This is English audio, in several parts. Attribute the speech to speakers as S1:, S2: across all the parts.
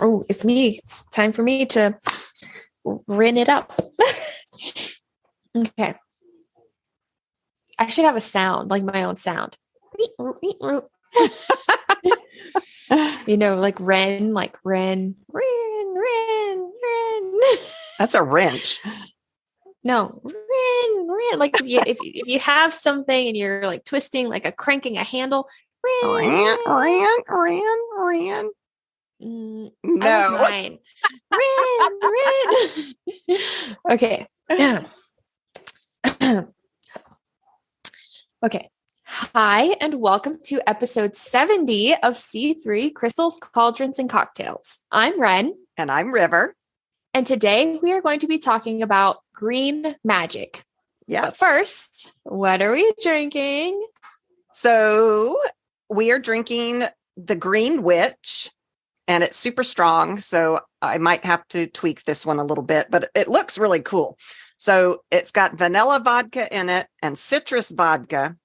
S1: Oh, it's me. It's time for me to rin it up. Okay. I should have a sound, like my own sound. Like Wren, Wren.
S2: That's a wrench.
S1: No, Wren. Like if you have something and you're like twisting, like a cranking a handle,
S2: Ran.
S1: No.
S2: No.
S1: Rin. Okay. Okay. Hi, and welcome to episode 70 of C3 Crystals, Cauldrons, and Cocktails. I'm Wren.
S2: And I'm River.
S1: And today we are going to be talking about Green Magick.
S2: Yes.
S1: But first, what are we drinking?
S2: So we are drinking the Green Witch, and it's super strong. So I might have to tweak this one a little bit, but it looks really cool. So it's got vanilla vodka in it and citrus vodka.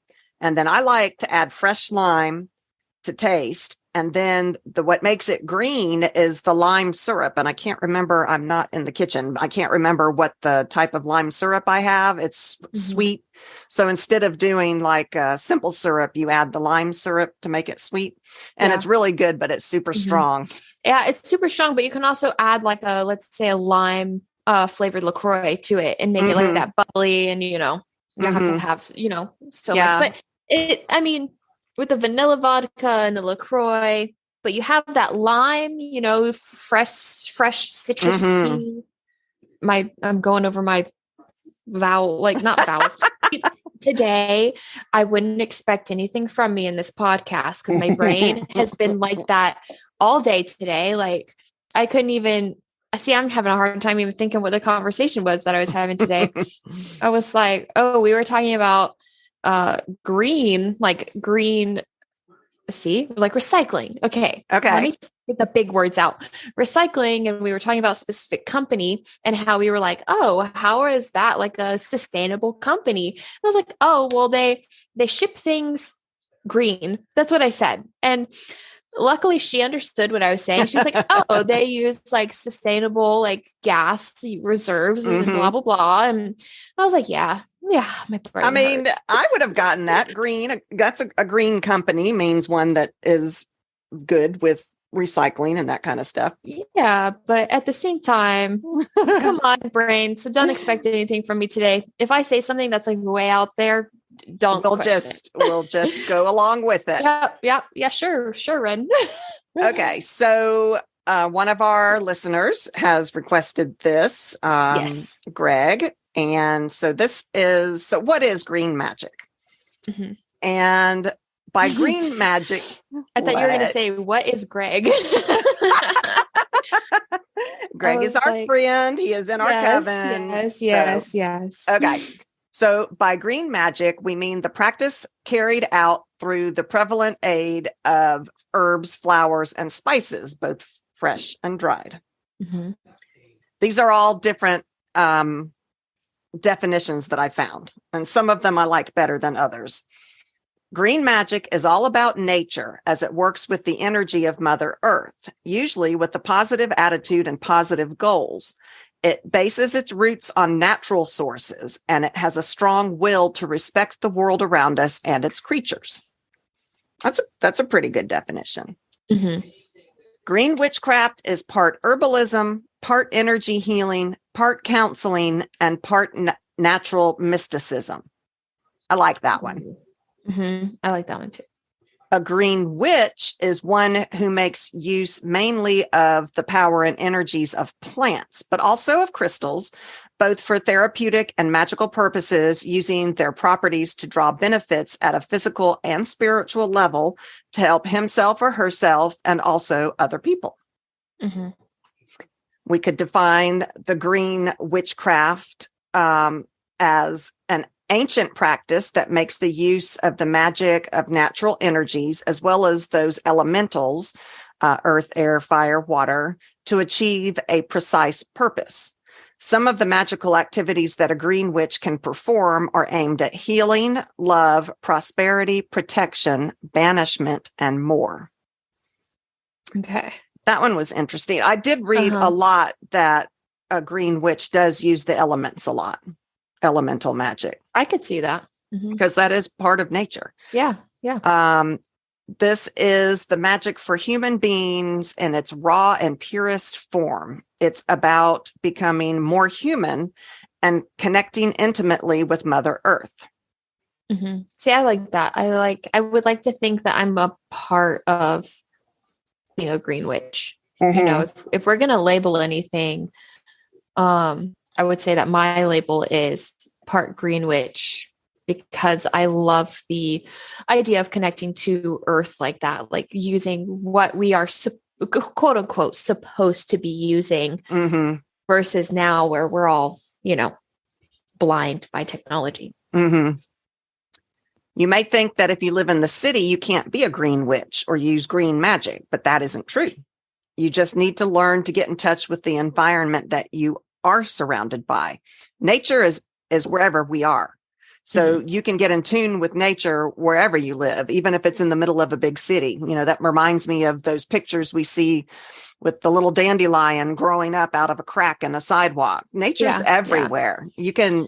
S2: And then I like to add fresh lime to taste. And then what makes it green is the lime syrup. And I can't remember, I'm not in the kitchen. I can't remember what the type of lime syrup I have. It's sweet. So instead of doing like a simple syrup, you add the lime syrup to make it sweet. And it's really good, but it's super strong.
S1: Yeah, it's super strong, but you can also add like let's say a lime flavored LaCroix to it and make it like that bubbly, and you don't have to have, so much. But with the vanilla vodka and the LaCroix, but you have that lime, fresh citrusy. I'm going over my vowel, like not vowels. Today, I wouldn't expect anything from me in this podcast because my brain has been like that all day today. Like I couldn't even I'm having a hard time even thinking what the conversation was that I was having today. I was like, oh, we were talking about green, like recycling. Okay. Let me get the big words out. Recycling. And we were talking about a specific company and how we were like, oh, how is that like a sustainable company? And I was like, oh, well, they ship things green. That's what I said. And luckily she understood what I was saying. She was like, oh, they use like sustainable, like gas reserves and blah, blah, blah. And I was like, yeah, my brain hurt.
S2: I would have gotten that green. That's a green company means one that is good with recycling and that kind of stuff.
S1: Yeah. But at the same time, come on, brain. So don't expect anything from me today. If I say something that's like way out there, we'll just
S2: go along with it.
S1: Yeah, sure, Wren.
S2: Okay, so one of our listeners has requested this,
S1: yes.
S2: Greg, and so what is Green Magick? And by Green Magick,
S1: I thought you were going to say, what is Greg?
S2: Greg is our friend. He is in our coven.
S1: Yes.
S2: Okay. So by Green Magick, we mean the practice carried out through the prevalent aid of herbs, flowers, and spices, both fresh and dried. These are all different definitions that I found, and some of them I like better than others. Green Magick is all about nature as it works with the energy of Mother Earth, usually with a positive attitude and positive goals. It bases its roots on natural sources, and it has a strong will to respect the world around us and its creatures. That's a pretty good definition. Green witchcraft is part herbalism, part energy healing, part counseling, and part natural mysticism. I like that one.
S1: I like that one too.
S2: A green witch is one who makes use mainly of the power and energies of plants, but also of crystals, both for therapeutic and magical purposes, using their properties to draw benefits at a physical and spiritual level to help himself or herself and also other people. We could define the green witchcraft as an ancient practice that makes the use of the magic of natural energies, as well as those elementals, earth, air, fire, water, to achieve a precise purpose. Some of the magical activities that a green witch can perform are aimed at healing, love, prosperity, protection, banishment, and more.
S1: Okay.
S2: That one was interesting. I did read a lot that a green witch does use the elements a lot, elemental magic.
S1: I could see that.
S2: Because that is part of nature.
S1: Yeah. Yeah.
S2: This is the magic for human beings in its raw and purest form. It's about becoming more human and connecting intimately with Mother Earth.
S1: See, I like that. I would like to think that I'm a part of being a green witch. You know, if we're going to label anything, I would say that my label is part green witch, because I love the idea of connecting to Earth like that, like using what we are quote unquote supposed to be using versus now where we're all, you know, blind by technology.
S2: You may think that if you live in the city, you can't be a green witch or use green magic, but that isn't true. You just need to learn to get in touch with the environment that you are surrounded by. Nature is wherever we are. So you can get in tune with nature wherever you live, even if it's in the middle of a big city. You know, that reminds me of those pictures we see with the little dandelion growing up out of a crack in a sidewalk. Nature's everywhere. You can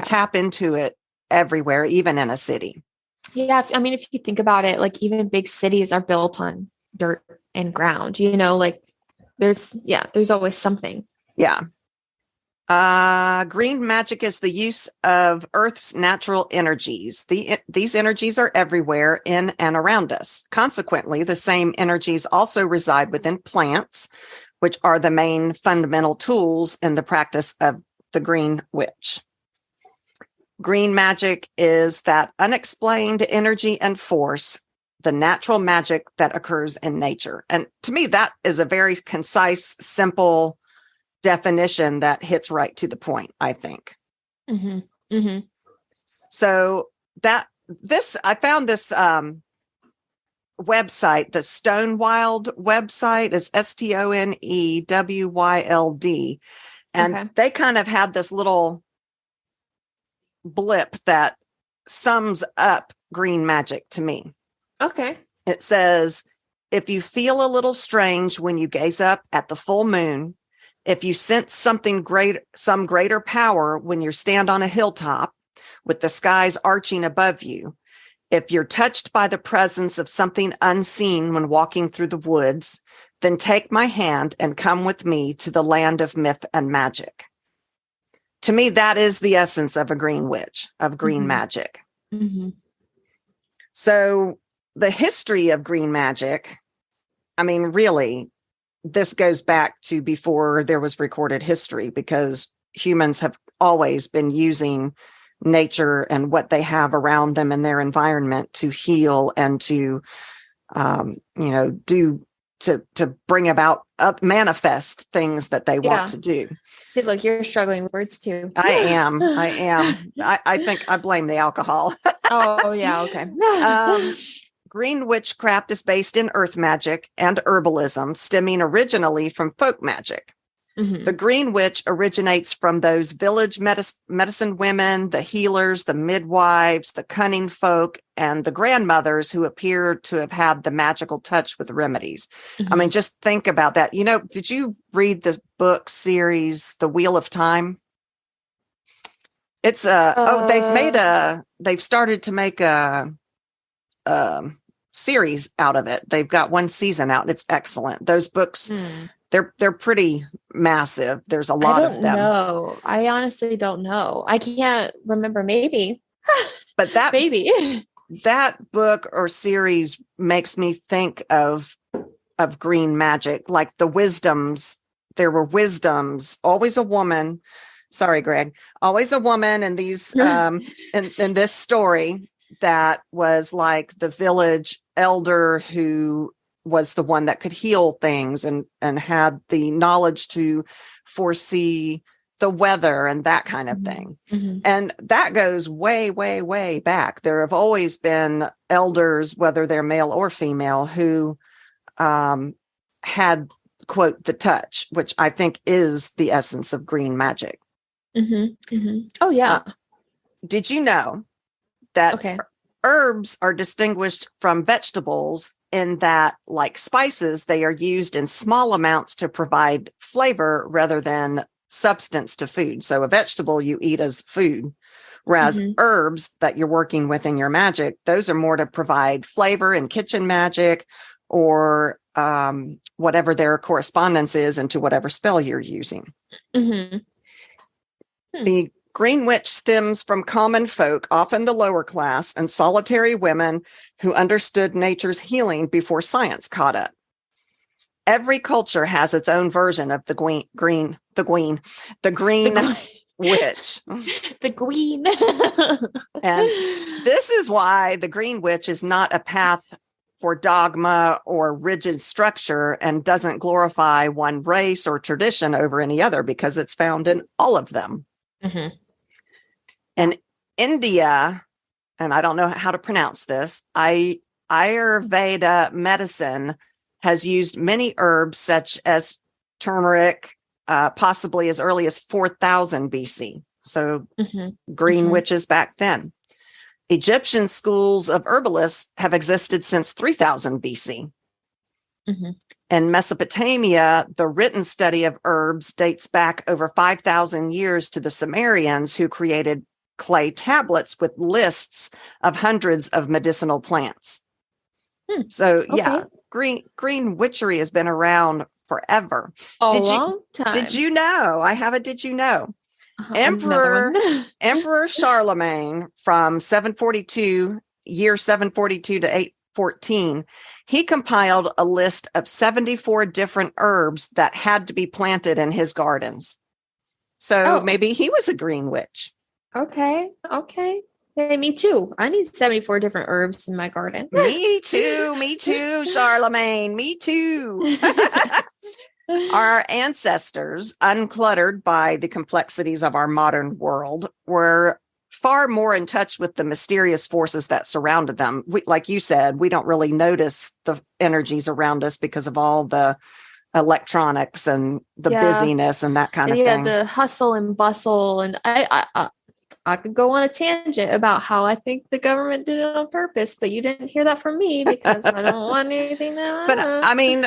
S2: tap into it everywhere, even in a city.
S1: Yeah. I mean, if you think about it, like even big cities are built on dirt and ground, you know, like there's always something.
S2: Yeah. Green magic is the use of Earth's natural energies. These energies are everywhere in and around us. Consequently, the same energies also reside within plants, which are the main fundamental tools in the practice of the green witch. Green magic is that unexplained energy and force, the natural magic that occurs in nature. And to me, that is a very concise, simple definition that hits right to the point, I think. So I found this website, the Stonewild website is STONEWYLD. And they kind of had this little blip that sums up green magic to me.
S1: Okay.
S2: It says, if you feel a little strange when you gaze up at the full moon, if you sense some greater power when you stand on a hilltop with the skies arching above you, if you're touched by the presence of something unseen when walking through the woods, then take my hand and come with me to the land of myth and magic. To me, that is the essence of a green witch, of green magic. So the history of green magic, I mean, really, this goes back to before there was recorded history, because humans have always been using nature and what they have around them in their environment to heal and to, to bring about, manifest things that they want to do.
S1: See, look, you're struggling with words too.
S2: I am. I think I blame the alcohol.
S1: Oh, yeah. Okay.
S2: Green witchcraft is based in earth magic and herbalism, stemming originally from folk magic. The green witch originates from those village medicine women, the healers, the midwives, the cunning folk, and the grandmothers who appear to have had the magical touch with remedies. I mean, just think about that. You know, did you read this book series, The Wheel of Time? It's they've started to make a series out of it. They've got one season out. It's excellent. Those books, they're pretty massive. There's a lot of them.
S1: No, I honestly don't know. I can't remember. Maybe,
S2: but that book or series makes me think of green magic, like the wisdoms. There were wisdoms, always a woman. Sorry, Greg, always a woman in these in this story that was like the village elder who was the one that could heal things and had the knowledge to foresee the weather and that kind of thing. And that goes way, way, way back. There have always been elders, whether they're male or female, who had, quote, the touch, which I think is the essence of green magic.
S1: Oh, yeah.
S2: Did you know that herbs are distinguished from vegetables in that, like spices, they are used in small amounts to provide flavor rather than substance to food. So a vegetable you eat as food, whereas herbs that you're working with in your magic, those are more to provide flavor and kitchen magic, or whatever their correspondence is into whatever spell you're using. The Green Witch stems from common folk, often the lower class, and solitary women who understood nature's healing before science caught up. Every culture has its own version of the Green Witch.
S1: The Queen.
S2: And this is why the Green Witch is not a path for dogma or rigid structure and doesn't glorify one race or tradition over any other, because it's found in all of them. And India, and I don't know how to pronounce this, Ayurveda medicine has used many herbs such as turmeric, possibly as early as 4000 BC. So green witches back then. Egyptian schools of herbalists have existed since 3000 BC. In Mesopotamia, the written study of herbs dates back over 5,000 years to the Sumerians, who created clay tablets with lists of hundreds of medicinal plants. So, yeah, green witchery has been around forever.
S1: Long time.
S2: Did you know? I have a did you know? Emperor Charlemagne from 742 to 814, he compiled a list of 74 different herbs that had to be planted in his gardens. So maybe he was a green witch.
S1: Okay. Hey, me too. I need 74 different herbs in my garden.
S2: Me too, Charlemagne. Me too. Our ancestors, uncluttered by the complexities of our modern world, were far more in touch with the mysterious forces that surrounded them. Like you said, we don't really notice the energies around us because of all the electronics and the busyness and that kind of thing.
S1: Yeah, the hustle and bustle. And I could go on a tangent about how I think the government did it on purpose, but you didn't hear that from me because I don't want anything to.
S2: But I mean,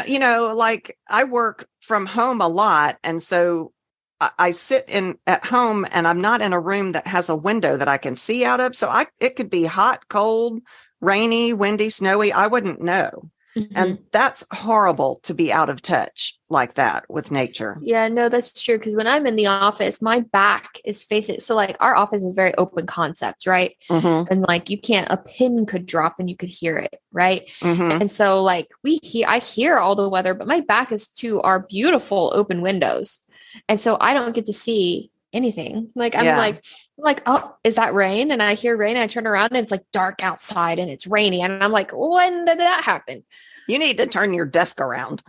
S2: like I work from home a lot. And so I sit at home and I'm not in a room that has a window that I can see out of. So it could be hot, cold, rainy, windy, snowy. I wouldn't know. And that's horrible to be out of touch like that with nature.
S1: Yeah, no, that's true. Because when I'm in the office, my back is facing. So like our office is very open concept, right? And like a pin could drop and you could hear it, right? And so like I hear all the weather, but my back is to our beautiful open windows. And so I don't get to see anything. Like I'm like, oh, is that rain? And I hear rain and I turn around and it's like dark outside and it's rainy. And I'm like, when did that happen?
S2: You need to turn your desk around.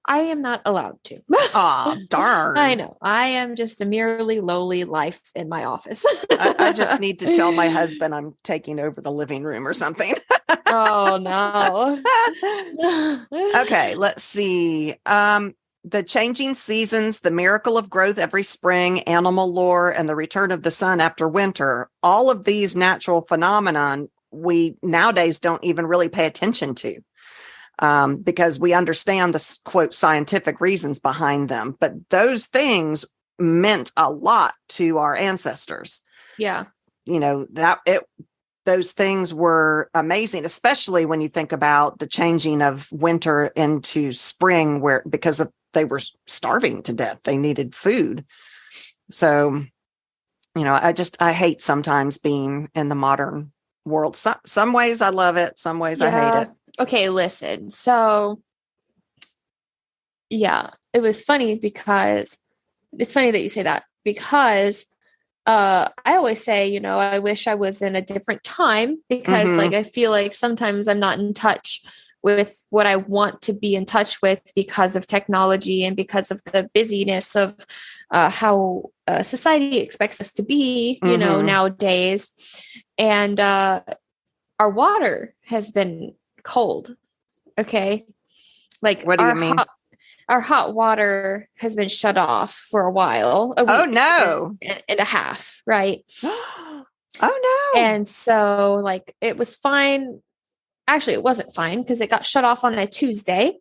S1: I am not allowed to.
S2: Oh, darn.
S1: I know. I am just a merely lowly life in my office.
S2: I just need to tell my husband I'm taking over the living room or something.
S1: Oh, no.
S2: Okay, let's see. The changing seasons, the miracle of growth every spring, animal lore, and the return of the sun after winter, all of these natural phenomenon we nowadays don't even really pay attention to because we understand the, quote, scientific reasons behind them. But those things meant a lot to our ancestors.
S1: Yeah.
S2: Those things were amazing, especially when you think about the changing of winter into spring, because they were starving to death. They needed food. So, I hate sometimes being in the modern world. Some ways I love it. Some ways I hate it.
S1: Okay, listen. So, yeah, it was funny because it's funny that you say that because I always say, I wish I was in a different time because like, I feel like sometimes I'm not in touch with what I want to be in touch with because of technology and because of the busyness of how society expects us to be, nowadays. And our water has been cold. Okay. Like,
S2: what do you mean?
S1: Our hot water has been shut off for a while.
S2: Oh, no.
S1: And a half, right?
S2: Oh, no.
S1: And so, like, it was fine actually, it wasn't fine because it got shut off on a Tuesday.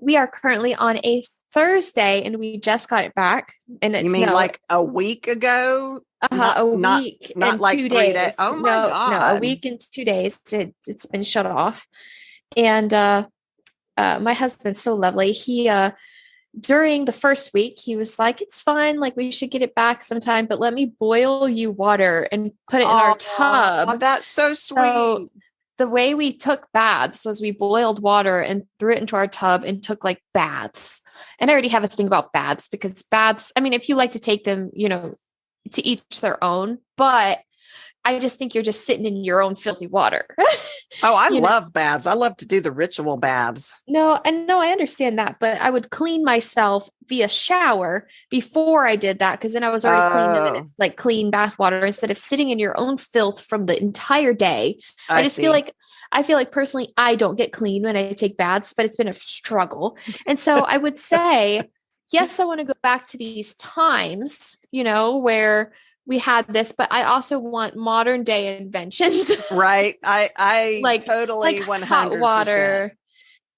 S1: We are currently on a Thursday and we just got it back. And it's
S2: you mean like a week ago?
S1: A week
S2: not
S1: and
S2: like
S1: 2
S2: 3
S1: days.
S2: days. Oh my God.
S1: No, a week and 2 days. It's been shut off. And my husband's so lovely. He during the first week, he was like, it's fine. Like, we should get it back sometime, but let me boil you water and put it in our tub.
S2: Oh, that's so sweet.
S1: So the way we took baths was we boiled water and threw it into our tub and took like baths. And I already have a thing about baths because baths, I mean, if you like to take them, to each their own, but I just think you're just sitting in your own filthy water.
S2: Oh, I love baths. I love to do the ritual baths.
S1: No, I understand that, but I would clean myself via shower before I did that because then I was already clean, and then it's like clean bath water instead of sitting in your own filth from the entire day. I feel like personally I don't get clean when I take baths, but it's been a struggle. And so I would say, yes, I want to go back to these times, where we had this, but I also want modern day inventions.
S2: Right. I like totally 100%
S1: hot water.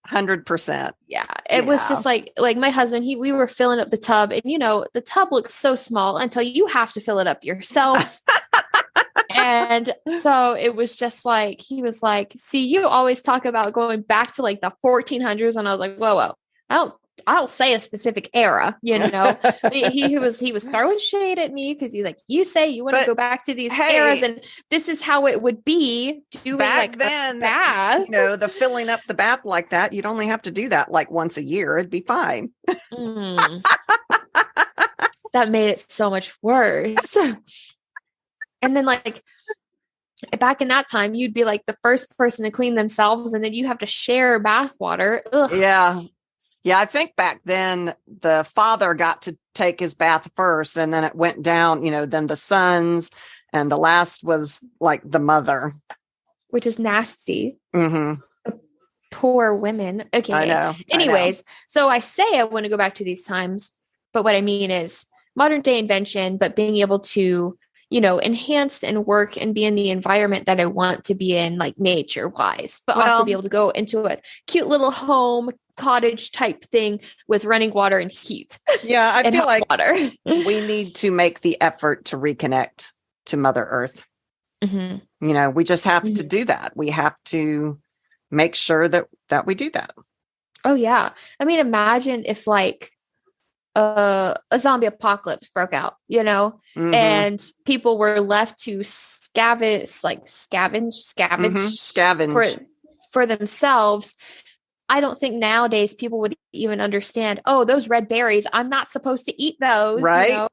S2: 100%.
S1: Yeah. It was just like my husband, we were filling up the tub and the tub looks so small until you have to fill it up yourself. And so it was just like, he was like, see, you always talk about going back to like the 1400s. And I was like, whoa, I don't say a specific era, he was throwing shade at me because he's like, you say you want to go back to these eras and this is how it would be doing like then, a bath.
S2: The filling up the bath like that, you'd only have to do that like once a year. It'd be fine.
S1: That made it so much worse. And then like back in that time, you'd be like the first person to clean themselves and then you have to share bath water. Ugh.
S2: Yeah. Yeah, I think back then the father got to take his bath first and then it went down, then the sons, and the last was like the mother.
S1: Which is nasty.
S2: Mm-hmm.
S1: Poor women. Okay.
S2: I know.
S1: Anyways, so I say I want to go back to these times, but what I mean is modern day invention, but being able to, enhance and work and be in the environment that I want to be in, like nature wise, but also be able to go into a cute little home cottage type thing with running water and heat.
S2: Yeah, I feel like
S1: water.
S2: We need to make the effort to reconnect to Mother Earth. Mm-hmm. We just have to do that. We have to make sure that we do that.
S1: Oh yeah. I mean, imagine if like a zombie apocalypse broke out, mm-hmm. and people were left to scavenge for themselves. I don't think nowadays people would even understand, those red berries, I'm not supposed to eat those.
S2: Right.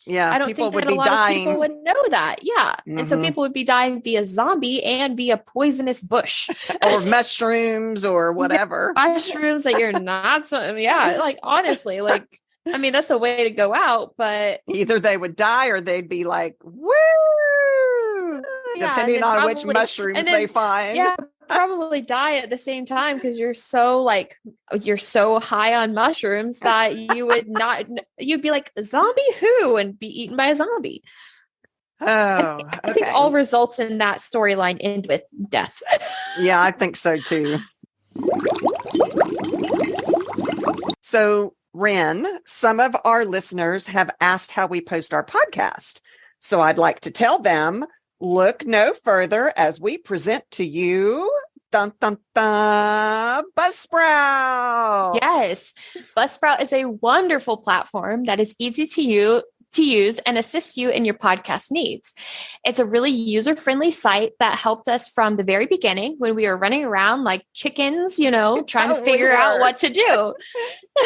S2: Yeah.
S1: I don't think that a lot of people would know that. Yeah. Mm-hmm. And so people would be dying via zombie and via poisonous bush.
S2: Or mushrooms or whatever.
S1: Yeah, mushrooms that you're not. Like honestly, like, I mean, that's a way to go out, but
S2: either they would die or they'd be like, woo, depending on which mushrooms they find.
S1: Yeah. Probably die at the same time because you're so high on mushrooms that you'd be like, zombie who, and be eaten by a zombie. I think all results in that storyline end with death.
S2: Yeah, I think so too. So Wren, some of our listeners have asked how we post our podcast. So I'd like to tell them, look no further as we present to you Buzzsprout.
S1: Yes, Buzzsprout is a wonderful platform that is easy to use and assist you in your podcast needs. It's a really user-friendly site that helped us from the very beginning when we were running around like chickens, trying to figure out what to do.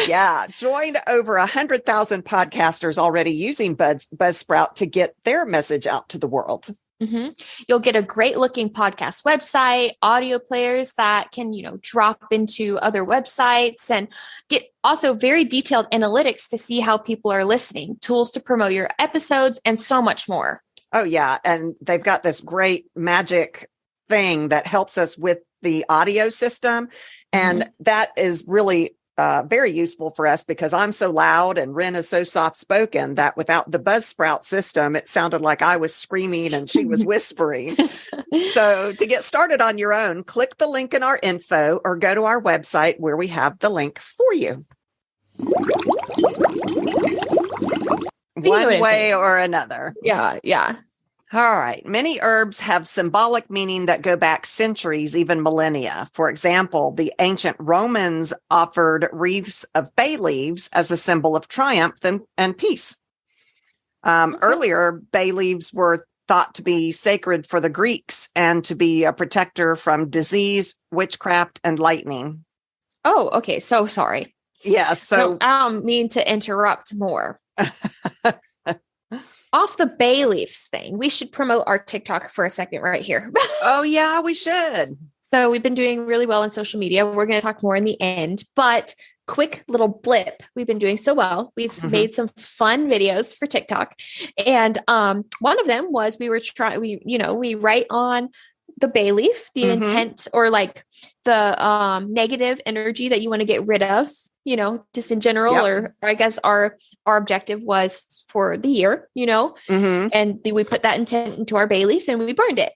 S2: Yeah, joined over 100,000 podcasters already using Buzzsprout to get their message out to the world.
S1: Mm-hmm. You'll get a great looking podcast website, audio players that can, drop into other websites, and get also very detailed analytics to see how people are listening, tools to promote your episodes, and so much more.
S2: Oh, yeah. And they've got this great magic thing that helps us with the audio system. And that is really very useful for us because I'm so loud and Wren is so soft spoken that without the Buzzsprout system, it sounded like I was screaming and she was whispering. So to get started on your own, click the link in our info or go to our website where we have the link for you. One way or another.
S1: Yeah.
S2: All right. Many herbs have symbolic meaning that go back centuries, even millennia. For example, the ancient Romans offered wreaths of bay leaves as a symbol of triumph and peace. Earlier, bay leaves were thought to be sacred for the Greeks and to be a protector from disease, witchcraft, and lightning.
S1: Oh, okay. So sorry.
S2: Yeah. So
S1: I don't mean to interrupt more. Off the bay leaves thing, we should promote our TikTok for a second right here.
S2: Oh, yeah, we should.
S1: So we've been doing really well on social media. We're going to talk more in the end, but quick little blip. We've been doing so well. We've made some fun videos for TikTok. And one of them was we write on the bay leaf, the intent or like the negative energy that you want to get rid of, just in general, or I guess our objective was for the year, and we put that intent into our bay leaf and we burned it.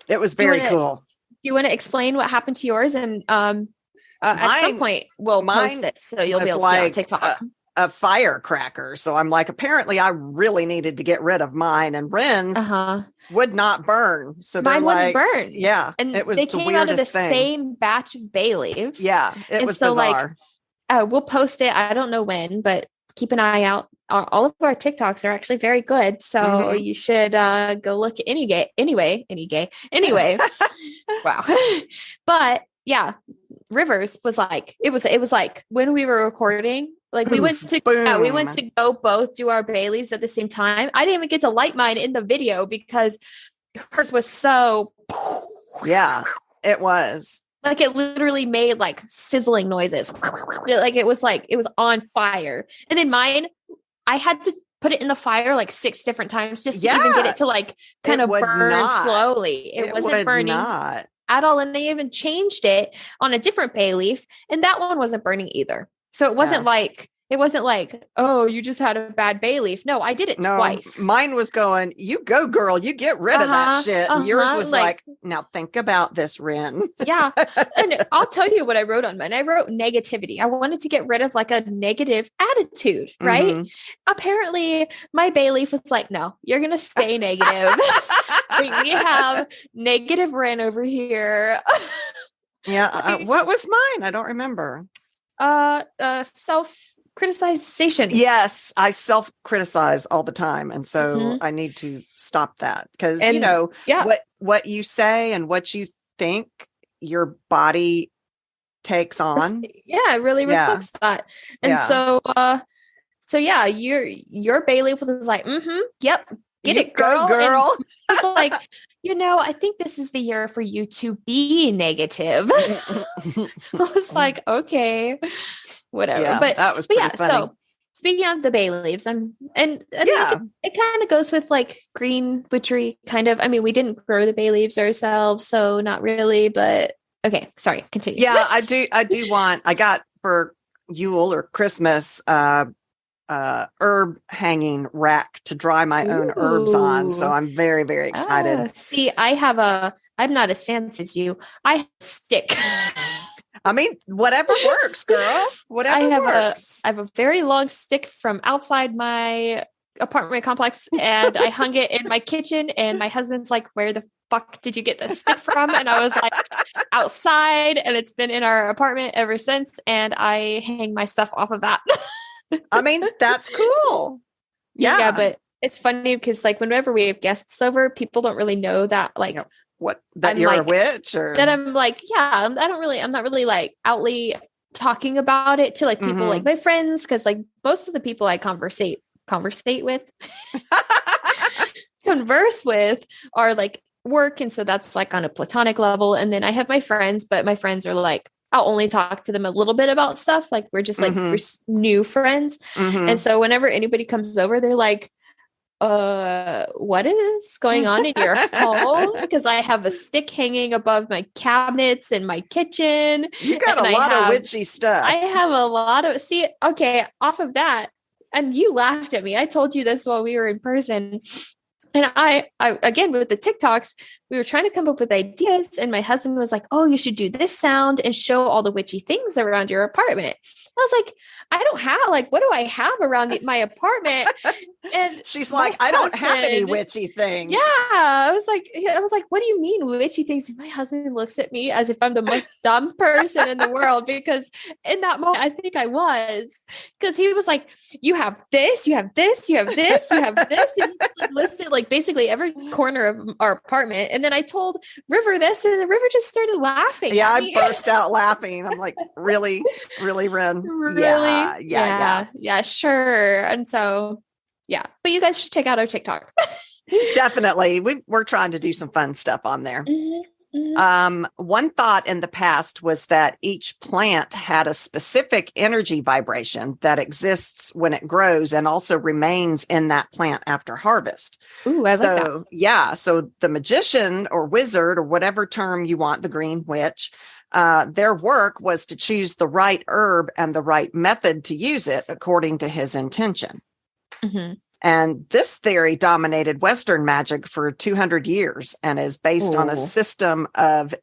S2: It was very cool.
S1: Do you want to explain what happened to yours? And at some point we'll post it, so you'll be able to see it on TikTok.
S2: A firecracker. So I'm like, apparently I really needed to get rid of mine, and Wren's would not burn. So
S1: mine wouldn't burn.
S2: Yeah.
S1: And
S2: it was
S1: they came out of the same batch of bay leaves.
S2: Yeah. It was bizarre.
S1: We'll post it. I don't know when, but keep an eye out. All of our TikToks are actually very good. So you should go look at anyway. Wow. But yeah, Rivers was like, it was like when we were recording, like we went to go both do our bay leaves at the same time. I didn't even get to light mine in the video because hers was so.
S2: Yeah, it was.
S1: Like it literally made like sizzling noises. Like it was on fire. And then mine, I had to put it in the fire like 6 different times just to even get it to like kind of burn slowly. It wasn't burning at all. And they even changed it on a different bay leaf, and that one wasn't burning either. So it wasn't like, oh, you just had a bad bay leaf. No, I did it twice.
S2: Mine was going, you go, girl, you get rid of that shit. And yours was like, now think about this, Wren.
S1: Yeah. And I'll tell you what I wrote on mine. I wrote negativity. I wanted to get rid of like a negative attitude, right? Apparently my bay leaf was like, no, you're going to stay negative. We have negative Wren over here.
S2: Yeah. What was mine? I don't remember.
S1: Self-criticization.
S2: Yes, I self-criticize all the time, and so I need to stop that because what you say and what you think, your body takes on.
S1: Yeah, it really reflects that. And so yeah, your bay leaf was like, yep, get it, girl.
S2: Go, girl.
S1: It's like, I think this is the year for you to be negative. I was like, okay, whatever.
S2: Yeah,
S1: but
S2: that was pretty funny.
S1: So speaking of the bay leaves, I think it kind of goes with like green witchery kind of. I mean, we didn't grow the bay leaves ourselves, so not really, but okay, sorry, continue.
S2: Yeah, I do want, I got for Yule or Christmas, herb hanging rack to dry my own herbs on. So I'm very, very excited.
S1: See, I'm not as fancy as you. I have a stick.
S2: I mean, whatever works, girl. Whatever works.
S1: I have a very long stick from outside my apartment complex, and I hung it in my kitchen, and my husband's like, where the fuck did you get this stick from? And I was like, outside, and it's been in our apartment ever since, and I hang my stuff off of that.
S2: I mean, that's cool. Yeah,
S1: but it's funny because like whenever we have guests over, people don't really know that like
S2: that you're a witch, or that
S1: I'm like, I'm not really like outly talking about it to like people like my friends, because like most of the people I converse with are like work, and so that's like on a platonic level. And then I have my friends, but my friends are like, I'll only talk to them a little bit about stuff. Like we're just like we're new friends. And so whenever anybody comes over, they're like, what is going on in your home? Because I have a stick hanging above my cabinets in my kitchen.
S2: You got a lot of witchy stuff.
S1: I have a lot of, off of that. And you laughed at me. I told you this while we were in person. And I again, with the TikToks, we were trying to come up with ideas. And my husband was like, oh, you should do this sound and show all the witchy things around your apartment. I was like, I don't have, like, what do I have around my apartment? And
S2: she's like, I don't have any witchy things.
S1: Yeah. I was like, what do you mean witchy things? And my husband looks at me as if I'm the most dumb person in the world, because in that moment, I think I was, because he was like, you have this, you have this, you have this, you have this. And he listed like basically every corner of our apartment. And then I told River this, and the River just started laughing.
S2: Yeah. I burst out laughing. I'm like, really, Wren?
S1: Really? Yeah, sure. And so, yeah, but you guys should check out our TikTok.
S2: Definitely. We're trying to do some fun stuff on there. One thought in the past was that each plant had a specific energy vibration that exists when it grows and also remains in that plant after harvest.
S1: Ooh, I like that.
S2: Yeah. So the magician or wizard, or whatever term you want, the Green Witch, their work was to choose the right herb and the right method to use it according to his intention. Mm-hmm. And this theory dominated Western magic for 200 years and is based on a system of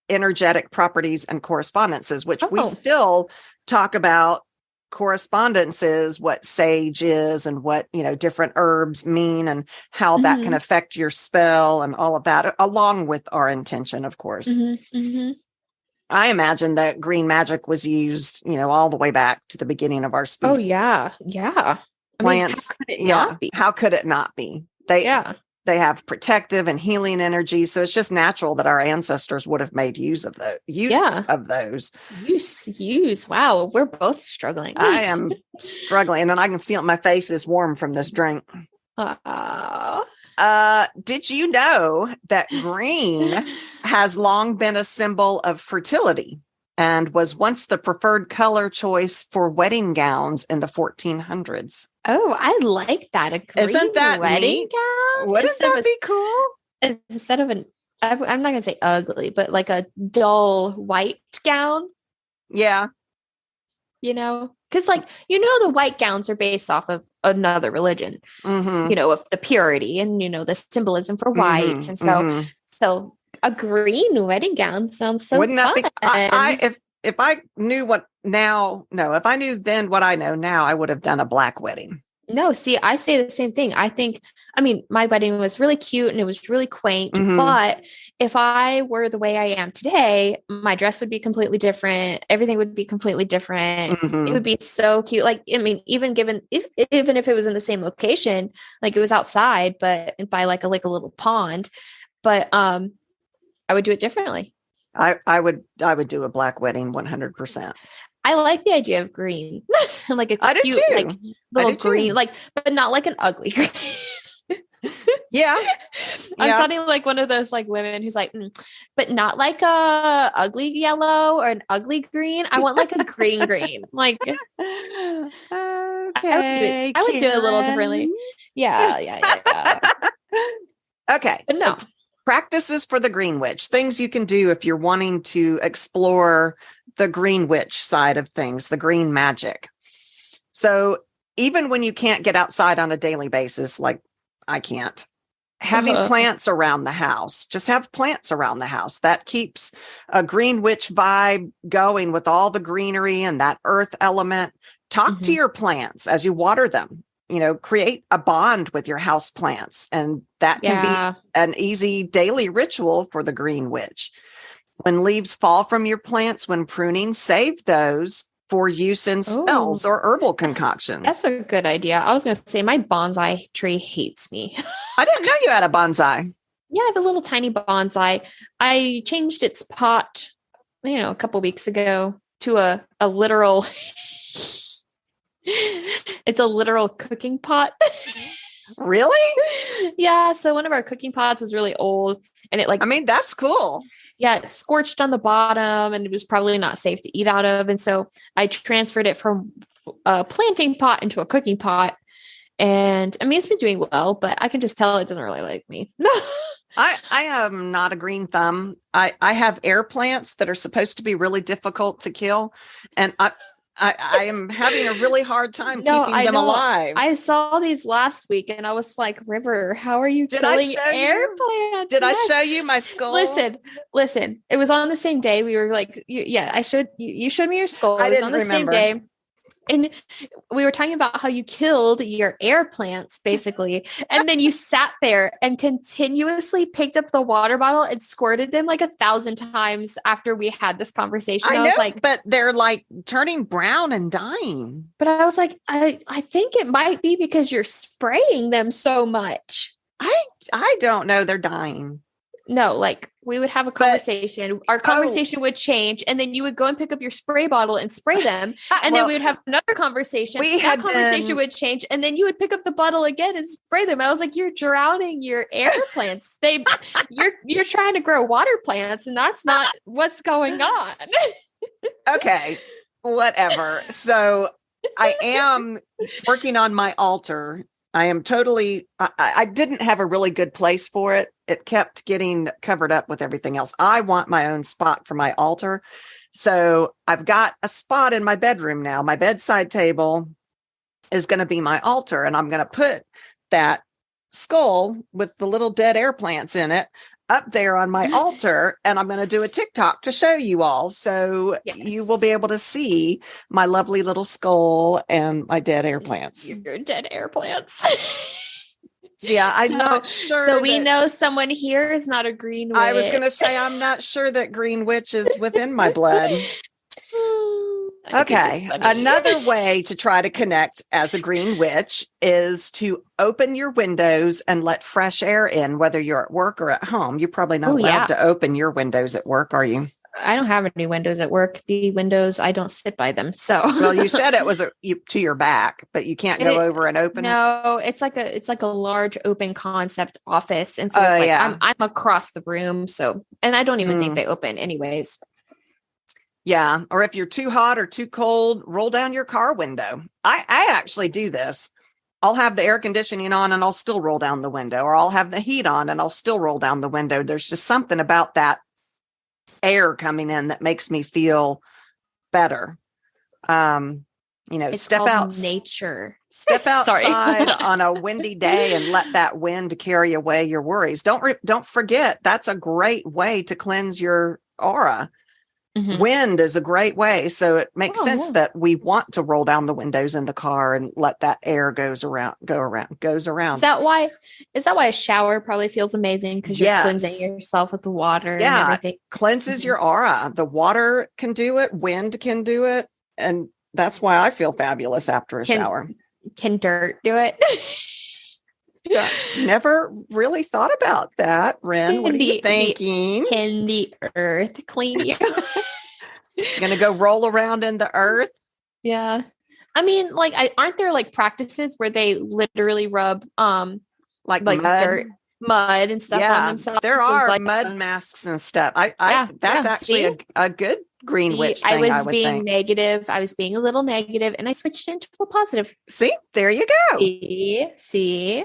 S2: energetic properties and correspondences, which we still talk about. Correspondences, what sage is and what, different herbs mean and how that can affect your spell and all of that, along with our intention, of course. Mm-hmm. Mm-hmm. I imagine that Green Magick was used, all the way back to the beginning of our species.
S1: Oh, yeah. Yeah.
S2: Plants. How could it not be? They have protective and healing energy. So it's just natural that our ancestors would have made use of those.
S1: Use. Wow. We're both struggling.
S2: I am struggling, and I can feel my face is warm from this drink. Did you know that green has long been a symbol of fertility and was once the preferred color choice for wedding gowns in the 1400s?
S1: Oh, I like that. A green wedding gown?
S2: Wouldn't that be cool?
S1: Instead of I'm not going to say ugly, but like a dull white gown.
S2: Yeah.
S1: Because the white gowns are based off of another religion, of the purity and, the symbolism for white. And so a green wedding gown sounds so
S2: Wouldn't that
S1: fun.
S2: If I knew if I knew then what I know now, I would have done a black wedding.
S1: No, see, I say the same thing. My wedding was really cute and it was really quaint, but if I were the way I am today, my dress would be completely different. Everything would be completely different. It would be so cute. Even if it was in the same location, like it was outside, but by like a little pond, but, I would do it differently.
S2: I would do a black wedding 100%.
S1: I like the idea of green, like a cute, like little green, but not like an ugly green.
S2: Yeah.
S1: I'm sounding like one of those like women who's like, but not like a ugly yellow or an ugly green. I want like a green. Like, okay, I would do it a little differently. Yeah.
S2: Okay.
S1: But no.
S2: So practices for the Green Witch, things you can do if you're wanting to explore the Green Witch side of things, the Green Magick. So even when you can't get outside on a daily basis, like I can't, having plants around the house, just have plants around the house. That keeps a Green Witch vibe going with all the greenery and that earth element. Talk to your plants as you water them. Create a bond with your house plants. And that can be an easy daily ritual for the Green Witch. When leaves fall from your plants when pruning, save those for use in spells or herbal concoctions.
S1: That's a good idea. I was going to say my bonsai tree hates me.
S2: I didn't know you had a bonsai.
S1: Yeah, I have a little tiny bonsai. I changed its pot, a couple weeks ago to a literal... It's a literal cooking pot.
S2: Really?
S1: Yeah. So one of our cooking pots was really old and it
S2: that's cool.
S1: Yeah. It scorched on the bottom and it was probably not safe to eat out of. And so I transferred it from a planting pot into a cooking pot. And I mean, it's been doing well, but I can just tell it doesn't really like me.
S2: I am not a green thumb. I have air plants that are supposed to be really difficult to kill. And I am having a really hard time keeping them alive.
S1: I saw these last week and I was like, River, how are you killing air plants?
S2: Did I show you my skull?
S1: Listen. It was on the same day. We were like, you showed me your skull. It was on the same day. And we were talking about how you killed your air plants, basically. And then you sat there and continuously picked up the water bottle and squirted them like 1,000 times after we had this conversation.
S2: I was like, but they're like turning brown and dying.
S1: But I was like, I think it might be because you're spraying them so much.
S2: I don't know. They're dying.
S1: No, like we would have a conversation. Our conversation would change, and then you would go and pick up your spray bottle and spray them, and then we would have another conversation. That conversation would change, and then you would pick up the bottle again and spray them. I was like, "You're drowning your air plants. You're trying to grow water plants, and that's not what's going on."
S2: Okay, whatever. So I am working on my altar. I am totally, I didn't have a really good place for it. It kept getting covered up with everything else. I want my own spot for my altar. So I've got a spot in my bedroom now. My bedside table is going to be my altar, and I'm going to put that skull with the little dead air plants in it up there on my altar, and I'm going to do a TikTok to show you all. So you will be able to see my lovely little skull and my dead air plants.
S1: Your dead air plants.
S2: Yeah, I'm not sure.
S1: So we know someone here is not a green witch.
S2: I was going to say, I'm not sure that green witch is within my blood. Okay. Another way to try to connect as a green witch is to open your windows and let fresh air in, whether you're at work or at home. You're probably not allowed to open your windows at work, are you?
S1: I don't have any windows at work. The windows, I don't sit by them. So,
S2: well, you said it was to your back, but you can't go over and open it.
S1: No, it's like a large open concept office, and so it's like I'm across the room. So, and I don't even think they open anyways.
S2: Yeah. Or if you're too hot or too cold, roll down your car window. I actually do this. I'll have the air conditioning on and I'll still roll down the window, or I'll have the heat on and I'll still roll down the window. There's just something about that air coming in that makes me feel better.
S1: It's
S2: step out
S1: nature.
S2: Step outside on a windy day and let that wind carry away your worries. Don't forget, that's a great way to cleanse your aura. Mm-hmm. Wind is a great way. So it makes sense that we want to roll down the windows in the car and let that air goes around. Is that
S1: why a shower probably feels amazing? Because you're cleansing yourself with the water and everything.
S2: Cleanses your aura. The water can do it. Wind can do it. And that's why I feel fabulous after a shower.
S1: Can dirt do it?
S2: Never really thought about that, Wren. What are you thinking?
S1: Can the earth clean you?
S2: Gonna go roll around in the earth?
S1: Yeah. I mean, aren't there practices where they literally rub like mud and stuff on themselves?
S2: There are mud masks and stuff. That's actually a good green witch thing.
S1: I was being negative. I was being a little negative, and I switched into a positive.
S2: See, there you go.
S1: See.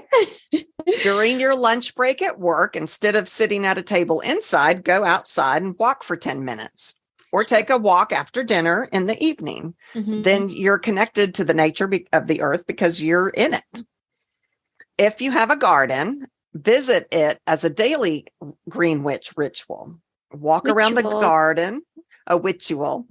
S2: During your lunch break at work, instead of sitting at a table inside, go outside and walk for 10 minutes. Or take a walk after dinner in the evening. Mm-hmm. Then you're connected to the nature of the earth because you're in it. If you have a garden, visit it as a daily green witch ritual. Walk around the garden, a ritual.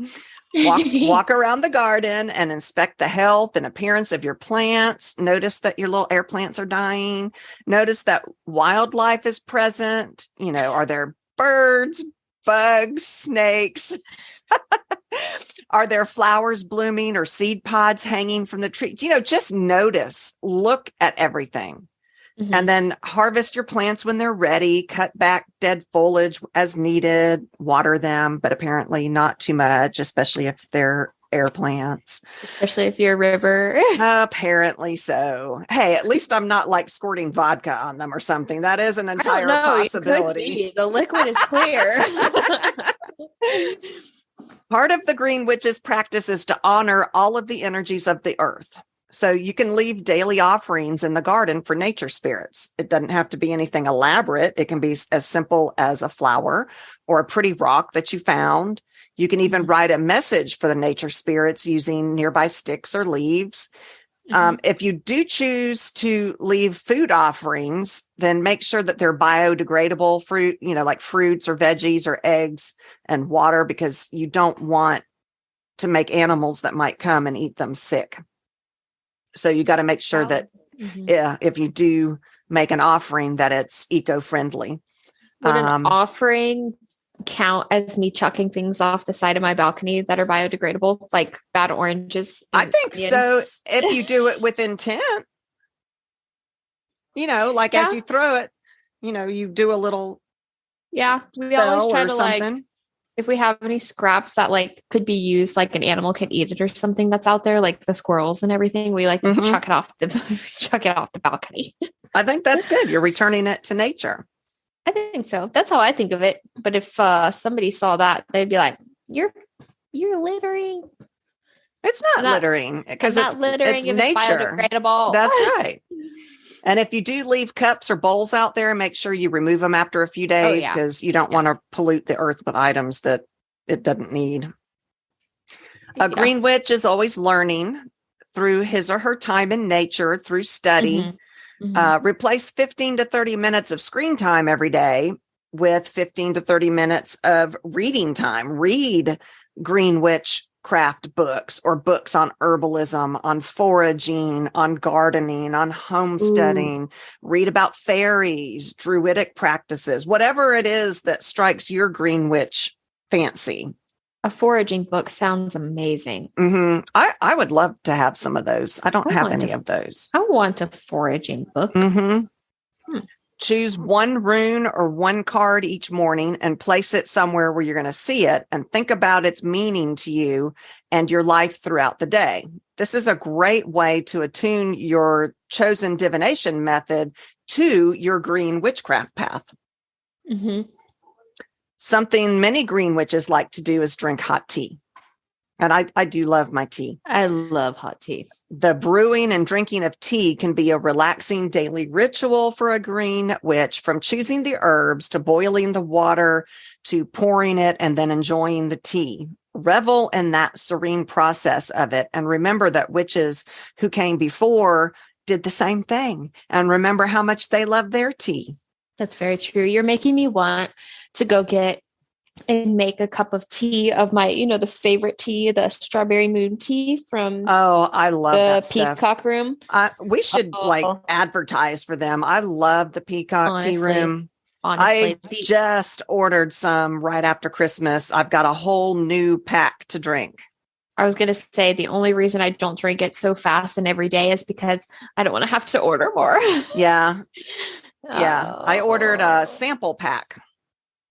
S2: Walk around the garden and inspect the health and appearance of your plants. Notice that your little air plants are dying. Notice that wildlife is present. Are there birds, bugs, snakes? Are there flowers blooming or seed pods hanging from the tree? Just notice, look at everything. Mm-hmm. And then harvest your plants when they're ready, cut back dead foliage as needed, water them, but apparently not too much, especially if they're air plants.
S1: Especially if you're a river.
S2: Apparently so. Hey, at least I'm not squirting vodka on them or something. That is an entire possibility.
S1: The liquid is clear.
S2: Part of the Green Witch's practice is to honor all of the energies of the earth. So you can leave daily offerings in the garden for nature spirits. It doesn't have to be anything elaborate. It can be as simple as a flower or a pretty rock that you found. You can even write a message for the nature spirits using nearby sticks or leaves. If you do choose to leave food offerings, then make sure that they're biodegradable fruit, like fruits or veggies or eggs and water, because you don't want to make animals that might come and eat them sick. So you got to make sure that if you do make an offering, that it's eco-friendly.
S1: Would an offering count as me chucking things off the side of my balcony that are biodegradable, like bad oranges?
S2: I think so. If you do it with intent, as you throw it, you do a little.
S1: Yeah. We always try to if we have any scraps that could be used, like an animal could eat it or something that's out there, like the squirrels and everything, we like to chuck it off the balcony. I
S2: think that's good. You're returning it to nature.
S1: I think so. That's how I think of it. But if somebody saw that, they'd be like, "You're littering."
S2: It's not littering, because it's littering. It's nature.
S1: It's biodegradable.
S2: That's right. And if you do leave cups or bowls out there, make sure you remove them after a few days, because you don't want to pollute the earth with items that it doesn't need. A green witch is always learning through his or her time in nature, through study. Replace 15 to 30 minutes of screen time every day with 15 to 30 minutes of reading time. Read green witch craft books or books on herbalism, on foraging, on gardening, on homesteading. Read about fairies, druidic practices, whatever it is that strikes your green witch fancy.
S1: A foraging book sounds amazing.
S2: I would love to have some of those. I don't have any of those.
S1: I want a foraging book.
S2: Choose one rune or one card each morning and place it somewhere where you're going to see it, and think about its meaning to you and your life throughout the day. This is a great way to attune your chosen divination method to your green witchcraft path. Something many green witches like to do is drink hot tea. And I do love my tea.
S1: I love hot tea.
S2: The brewing and drinking of tea can be a relaxing daily ritual for a green witch, from choosing the herbs to boiling the water to pouring it and then enjoying the tea. Revel in that serene process of it. And remember that witches who came before did the same thing. And remember how much they love their tea.
S1: That's very true. You're making me want to go get and make a cup of tea of my, the favorite tea, the strawberry moon tea from
S2: I love
S1: the
S2: that
S1: Peacock
S2: stuff.
S1: Room.
S2: We should advertise for them. I love the Peacock Tea Room. Honestly, I just ordered some right after Christmas. I've got a whole new pack to drink.
S1: I was going to say the only reason I don't drink it so fast and every day is because I don't want to have to order more.
S2: Yeah. I ordered a sample pack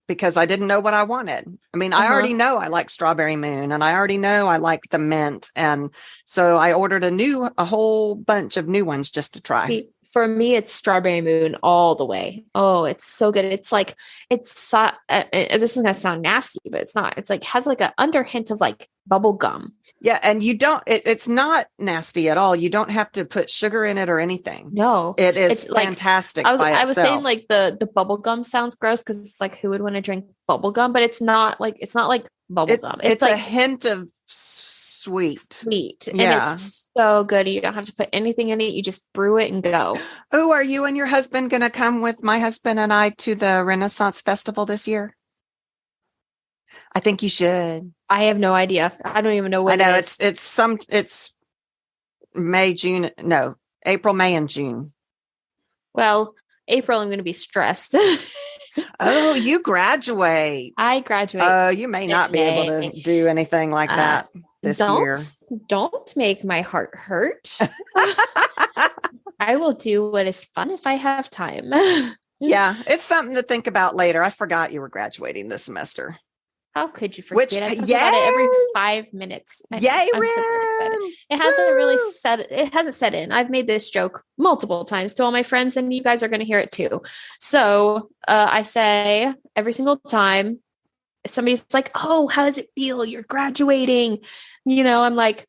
S2: because I didn't know what I wanted. I mean, I already know I like Strawberry Moon, and I already know I like the mint. And so I ordered a whole bunch of new ones just to try.
S1: See, for me, it's Strawberry Moon all the way. Oh, it's so good. It's like, this is going to sound nasty, but it's not. It's like, has like an under hint of like bubble gum.
S2: Yeah. And it's not nasty at all. You don't have to put sugar in it or anything.
S1: No,
S2: it is fantastic.
S1: I was saying like the bubble gum sounds gross, because it's like, who would want to drink bubble gum? But it's not like bubble gum.
S2: It's
S1: like
S2: a hint of sweet.
S1: And it's so good. You don't have to put anything in it. You just brew it and go.
S2: Oh, are you and your husband going to come with my husband and I to the Renaissance Festival this year? I think you should.
S1: I have no idea. I don't even know when.
S2: I know it's May, June. No, April, May, and June.
S1: Well, April, I'm going to be stressed.
S2: Oh, you graduate.
S1: I graduate.
S2: Oh, you may not be able to do anything like that this year.
S1: Don't make my heart hurt. I will do what is fun if I have time.
S2: Yeah, it's something to think about later. I forgot you were graduating this semester.
S1: How could you forget? I talk about it every 5 minutes. I'm super excited. It hasn't set in. I've made this joke multiple times to all my friends, and you guys are going to hear it too. So I say every single time somebody's like, "Oh, how does it feel? You're graduating." I'm like,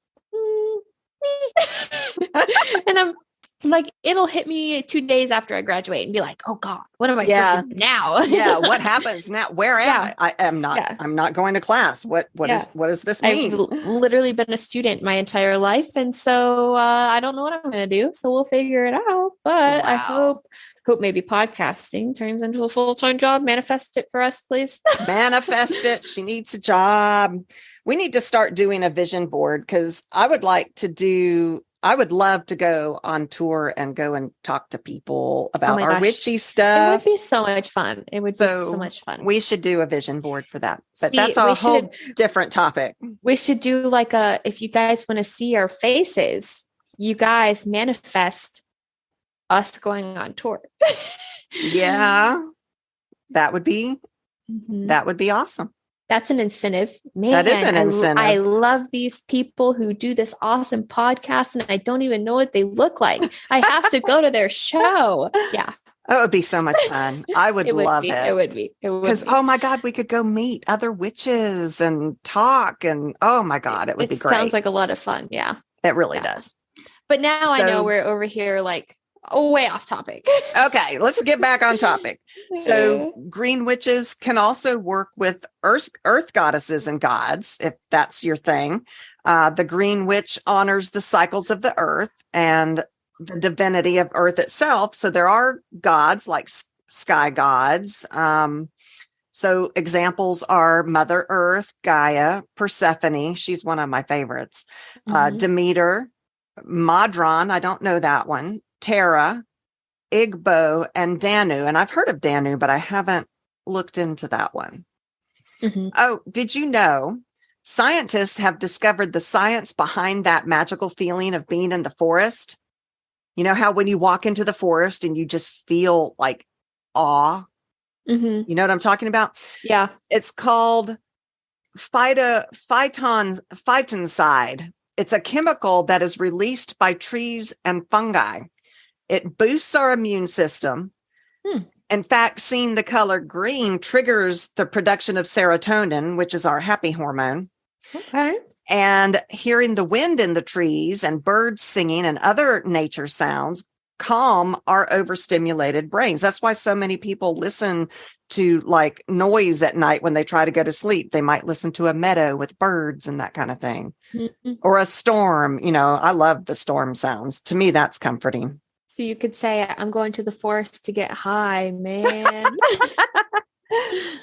S1: And I'm like, it'll hit me 2 days after I graduate and be like, oh God, what am I supposed to do now?
S2: What happens now? Where am I? I am not, I'm not going to class. What does this mean?
S1: I've literally been a student my entire life. And so I don't know what I'm going to do. So we'll figure it out. But I hope maybe podcasting turns into a full-time job. Manifest it for us, please.
S2: Manifest it. She needs a job. We need to start doing a vision board, because I would love to go on tour and go and talk to people about our witchy stuff.
S1: It would be so much fun. It would be so much fun.
S2: We should do a vision board for that. But that's a whole different topic.
S1: We should do like if you guys want to see our faces, you guys manifest us going on tour.
S2: Yeah. That would be awesome.
S1: That's an incentive. Man,
S2: that is an incentive.
S1: I love these people who do this awesome podcast, and I don't even know what they look like. I have to go to their show. Yeah.
S2: Oh, it would be so much fun. I would love it.
S1: It would be.
S2: Because, oh my God, we could go meet other witches and talk. And oh my God, it would be great.
S1: Sounds like a lot of fun. Yeah.
S2: It really does.
S1: But now I know we're over here like, way off topic.
S2: Okay, let's get back on topic. So green witches can also work with earth goddesses and gods, if that's your thing. The green witch honors the cycles of the earth and the divinity of earth itself. So there are gods like sky gods. So examples are Mother Earth, Gaia, Persephone. She's one of my favorites. Demeter, Madron. I don't know that one. Terra, Igbo, and Danu. And I've heard of Danu, but I haven't looked into that one. Oh, did you know scientists have discovered the science behind that magical feeling of being in the forest? You know how when you walk into the forest and you just feel like awe? You know what I'm talking about?
S1: Yeah.
S2: It's called phytoncide. It's a chemical that is released by trees and fungi. It boosts our immune system. In fact, seeing the color green triggers the production of serotonin, which is our happy hormone.
S1: Okay.
S2: And hearing the wind in the trees and birds singing and other nature sounds calm our overstimulated brains. That's why so many people listen to like noise at night when they try to go to sleep. They might listen to a meadow with birds and that kind of thing. Or a storm. You know, I love the storm sounds. To me, that's comforting.
S1: So you could say, I'm going to the forest to get high, man.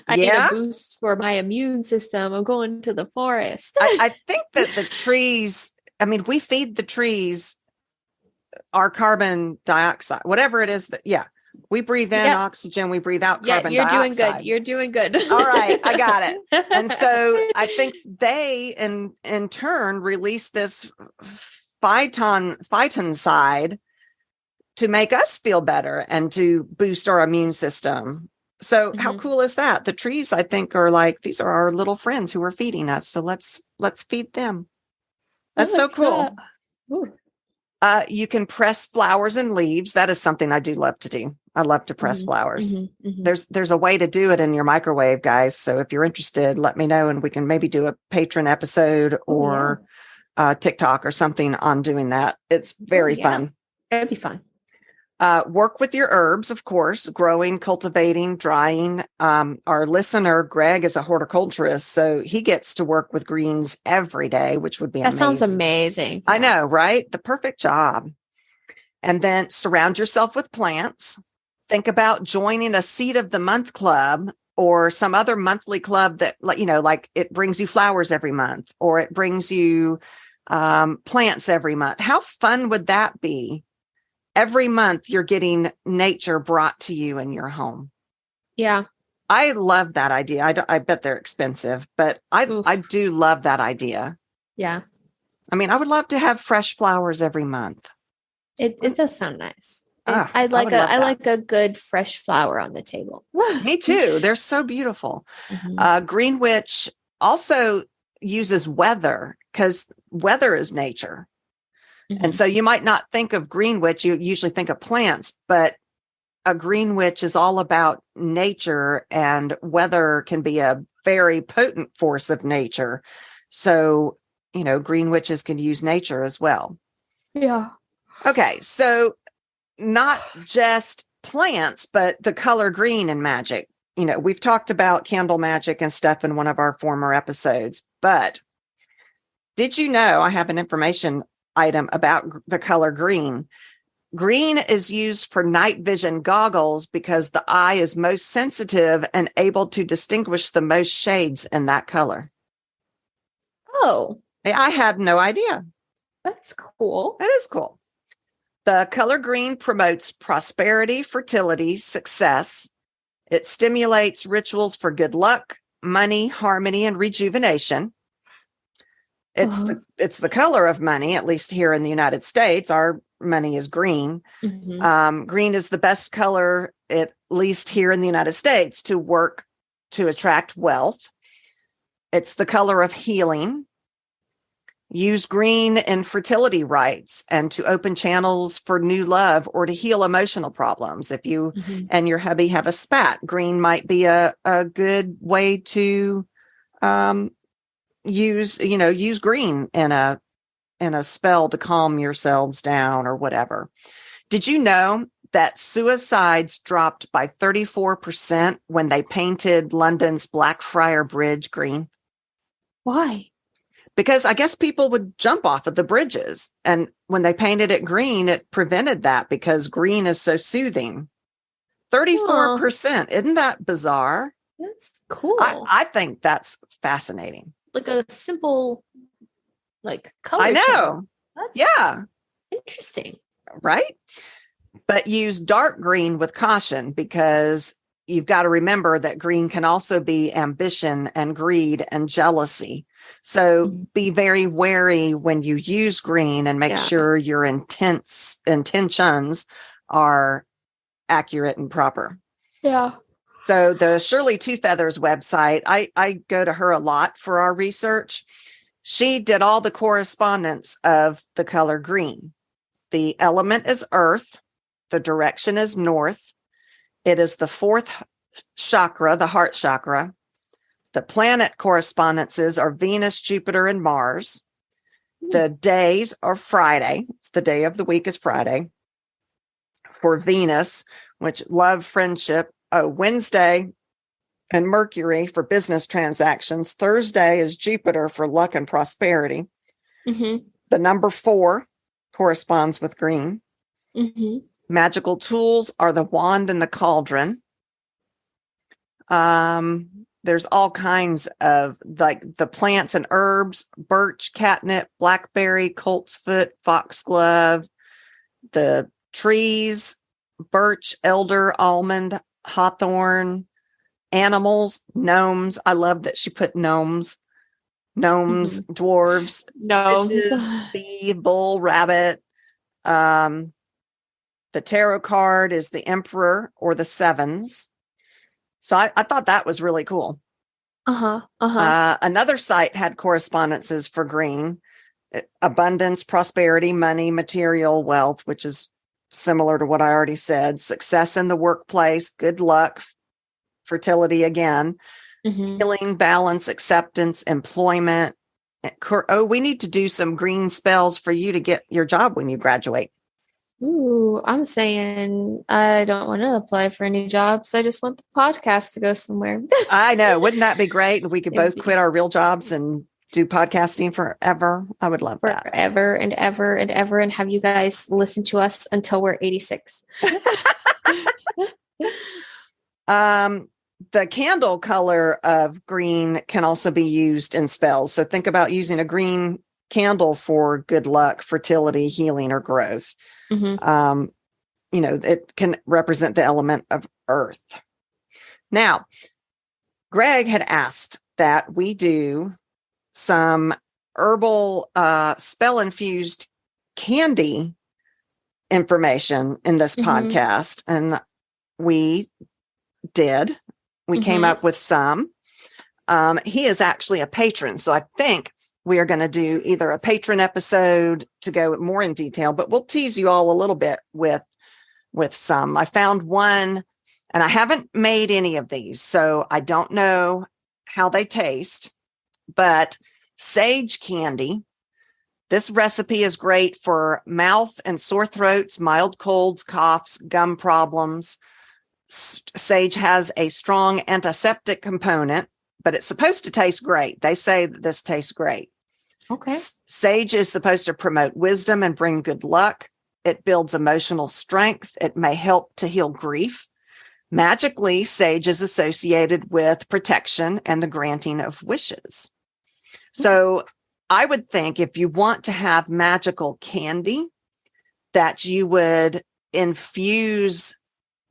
S1: I need a boost for my immune system. I'm going to the forest.
S2: I think that the trees, I mean, we feed the trees our carbon dioxide, whatever it is that, we breathe in oxygen, we breathe out carbon dioxide.
S1: You're doing good.
S2: All right, I got it. And so I think they, in turn, release this phytoncide to make us feel better and to boost our immune system. So how cool is that? The trees, I think, are like, these are our little friends who are feeding us. So let's feed them. That's so cool. You can press flowers and leaves. That is something I do love to do. I love to press flowers. There's a way to do it in your microwave, guys. So if you're interested, let me know and we can maybe do a patron episode or TikTok or something on doing that. It's very fun.
S1: It'd be fun.
S2: Work with your herbs, of course, growing, cultivating, drying. Our listener, Greg, is a horticulturist, so he gets to work with greens every day, which would be amazing.
S1: That sounds amazing.
S2: I know, right? The perfect job. And then surround yourself with plants. Think about joining a Seed of the Month club or some other monthly club that, like it brings you flowers every month or it brings you plants every month. How fun would that be? Every month you're getting nature brought to you in your home. Yeah. I love that idea. I bet they're expensive, but I do love that idea. Yeah. I mean, I would love to have fresh flowers every month.
S1: It does sound nice. I like a good fresh flower on the table.
S2: Me too. They're so beautiful. Green Witch also uses weather because weather is nature. And so you might not think of Green Witch, you usually think of plants, but a Green Witch is all about nature, and weather can be a very potent force of nature. So, Green Witches can use nature as well.
S1: Yeah.
S2: Okay, so not just plants, but the color green in magic. We've talked about candle magic and stuff in one of our former episodes, but did you know, I have an information item about the color green. Green is used for night vision goggles because the eye is most sensitive and able to distinguish the most shades in that color.
S1: Oh.
S2: I had no idea.
S1: That's cool.
S2: That is cool. The color green promotes prosperity, fertility, success. It stimulates rituals for good luck, money, harmony, and rejuvenation. It's the color of money, at least here in the United States. Our money is green.
S1: Mm-hmm.
S2: Green is the best color, at least here in the United States, to work to attract wealth. It's the color of healing. Use green in fertility rites and to open channels for new love or to heal emotional problems. If you and your hubby have a spat, green might be a good way to use green in a spell to calm yourselves down or whatever. Did you know that suicides dropped by 34% when they painted London's Blackfriars Bridge green?
S1: Why?
S2: Because I guess people would jump off of the bridges. And when they painted it green, it prevented that because green is so soothing. 34%. Isn't that bizarre?
S1: That's cool.
S2: I think that's fascinating.
S1: Like a simple, color.
S2: I know.
S1: That's interesting.
S2: Right? But use dark green with caution because you've got to remember that green can also be ambition and greed and jealousy. So be very wary when you use green and make sure your intentions are accurate and proper.
S1: Yeah.
S2: So the Shirley Two Feathers website, I go to her a lot for our research. She did all the correspondence of the color green. The element is earth. The direction is north. It is the fourth chakra, the heart chakra. The planet correspondences are Venus, Jupiter, and Mars. The days are Friday. It's the day of the week is Friday. For Venus, which love, friendship. Wednesday and Mercury for business transactions. Thursday is Jupiter for luck and prosperity.
S1: Mm-hmm.
S2: The number 4 corresponds with green.
S1: Mm-hmm.
S2: Magical tools are the wand and the cauldron. There's all kinds of the plants and herbs, birch, catnip, blackberry, coltsfoot, foxglove, the trees, birch, elder, almond, hawthorn, animals, gnomes. I love that she put gnomes, dwarves,
S1: gnomes,
S2: fishes, bee, bull, rabbit. The tarot card is the emperor or the sevens. So I thought that was really cool. Another site had correspondences for green, abundance, prosperity, money, material, wealth, which is similar to what I already said, success in the workplace, good luck, fertility again, healing, balance, acceptance, employment. We need to do some green spells for you to get your job when you graduate.
S1: Ooh, I'm saying I don't want to apply for any jobs. I just want the podcast to go somewhere.
S2: I know. Wouldn't that be great? We could both quit our real jobs and do podcasting forever. I would love that.
S1: Forever and ever and ever, and have you guys listen to us until we're 86.
S2: The candle color of green can also be used in spells. So think about using a green candle for good luck, fertility, healing, or growth. It can represent the element of earth. Now, Greg had asked that we do some herbal spell-infused candy information in this podcast, and we did. We came up with some. He is actually a patron, so I think we are going to do either a patron episode to go more in detail, but we'll tease you all a little bit with some. I found one, and I haven't made any of these, so I don't know how they taste, but sage candy This recipe is great for mouth and sore throats, mild colds, coughs, gum problems. Sage has a strong antiseptic component, but it's supposed to taste great. They say that this tastes great.
S1: Okay.
S2: Sage is supposed to promote wisdom and bring good luck. It builds emotional strength. It may help to heal grief. Magically, sage is associated with protection and the granting of wishes. So I would think if you want to have magical candy, that you would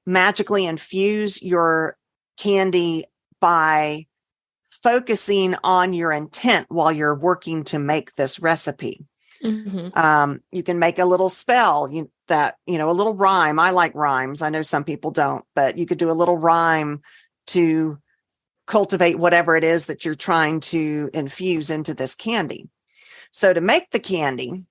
S2: magically infuse your candy by focusing on your intent while you're working to make this recipe. Mm-hmm. You can make a little spell a little rhyme. I like rhymes. I know some people don't, but you could do a little rhyme to cultivate whatever it is that you're trying to infuse into this candy. So to make the candy,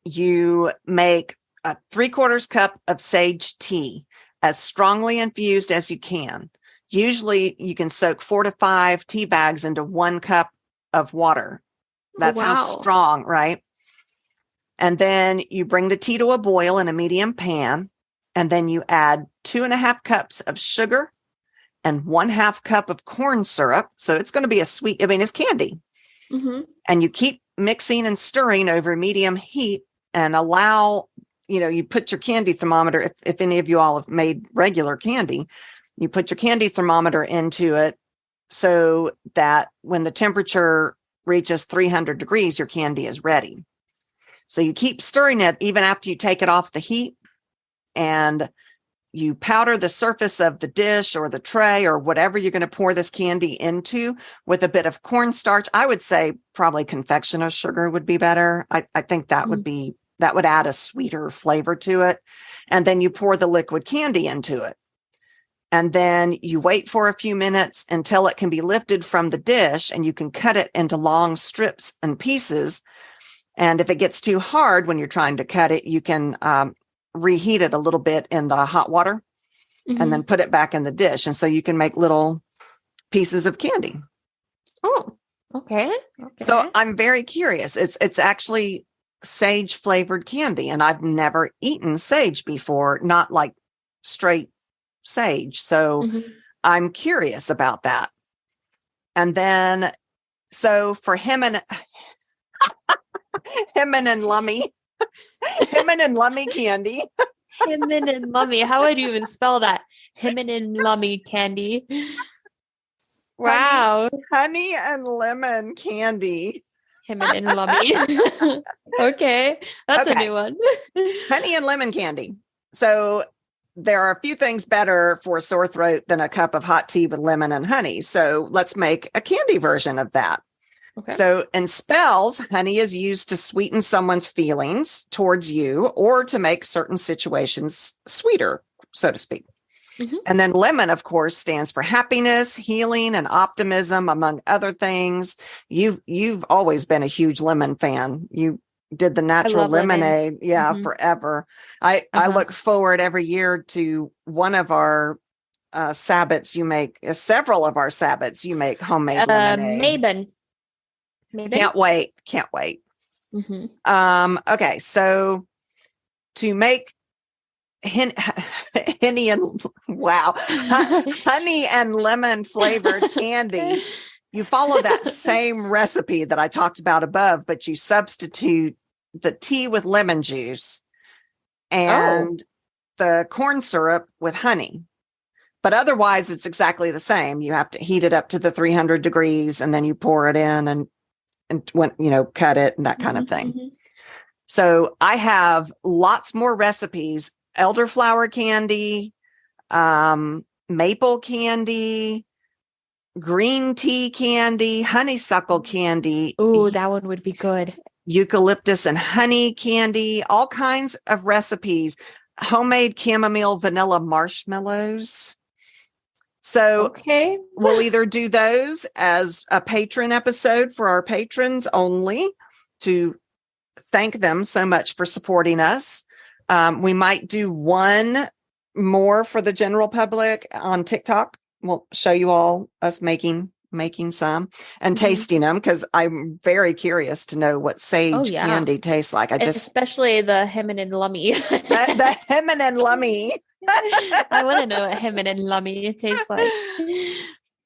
S2: you make a 3/4 cup of sage tea, as strongly infused as you can. Usually you can soak 4 to 5 tea bags into 1 cup of water. That's how strong, right? And then you bring the tea to a boil in a medium pan. And then you add 2.5 cups of sugar and 1/2 cup of corn syrup. So it's going to be it's candy. Mm-hmm. And you keep mixing and stirring over medium heat and allow, you put your candy thermometer. If any of you all have made regular candy, you put your candy thermometer into it so that when the temperature reaches 300 degrees, your candy is ready. So you keep stirring it even after you take it off the heat, and you powder the surface of the dish or the tray or whatever you're going to pour this candy into with a bit of cornstarch. I would say probably confectioner's sugar would be better. I think that would add a sweeter flavor to it. And then you pour the liquid candy into it. And then you wait for a few minutes until it can be lifted from the dish, and you can cut it into long strips and pieces. And if it gets too hard when you're trying to cut it, you can reheat it a little bit in the hot water, mm-hmm. and then put it back in the dish. And so you can make little pieces of candy.
S1: Oh, okay.
S2: So I'm very curious. It's actually sage flavored candy, and I've never eaten sage before, not like straight sage. So mm-hmm. I'm curious about that. And then, so for Hemon and Lummy candy.
S1: Hemon and Lummy. How would you even spell that? Hemon and Lummy candy. Wow.
S2: Honey and lemon candy.
S1: Hemon and Lummy. Okay. That's a new one.
S2: Honey and lemon candy. So there are a few things better for a sore throat than a cup of hot tea with lemon and honey. So let's make a candy version of that. Okay. So in spells, honey is used to sweeten someone's feelings towards you or to make certain situations sweeter, so to speak. Mm-hmm. And then lemon, of course, stands for happiness, healing, and optimism, among other things. You've always been a huge lemon fan. You did the natural lemonade, mm-hmm. forever. I look forward every year to one of our Sabbats. You make several of our Sabbats. You make homemade lemonade.
S1: Maybe.
S2: Can't wait. Mm-hmm. Okay, so to make honey and lemon flavored candy, you follow that same recipe that I talked about above, but you substitute the tea with lemon juice and the corn syrup with honey. But otherwise, it's exactly the same. You have to heat it up to the 300 degrees, and then you pour it in and when, cut it and that kind of thing. Mm-hmm. So I have lots more recipes: elderflower candy, maple candy, green tea candy, honeysuckle candy.
S1: Ooh, that one would be good.
S2: Eucalyptus and honey candy, all kinds of recipes, homemade chamomile vanilla marshmallows. So we'll either do those as a patron episode for our patrons only to thank them so much for supporting us. We might do one more for the general public on TikTok. We'll show you all us making making some and tasting them, because I'm very curious to know what sage candy tastes like.
S1: Especially the Hemon and Lummy.
S2: The Hemon and Lummy.
S1: I want to know what Hemon and Lummy tastes like.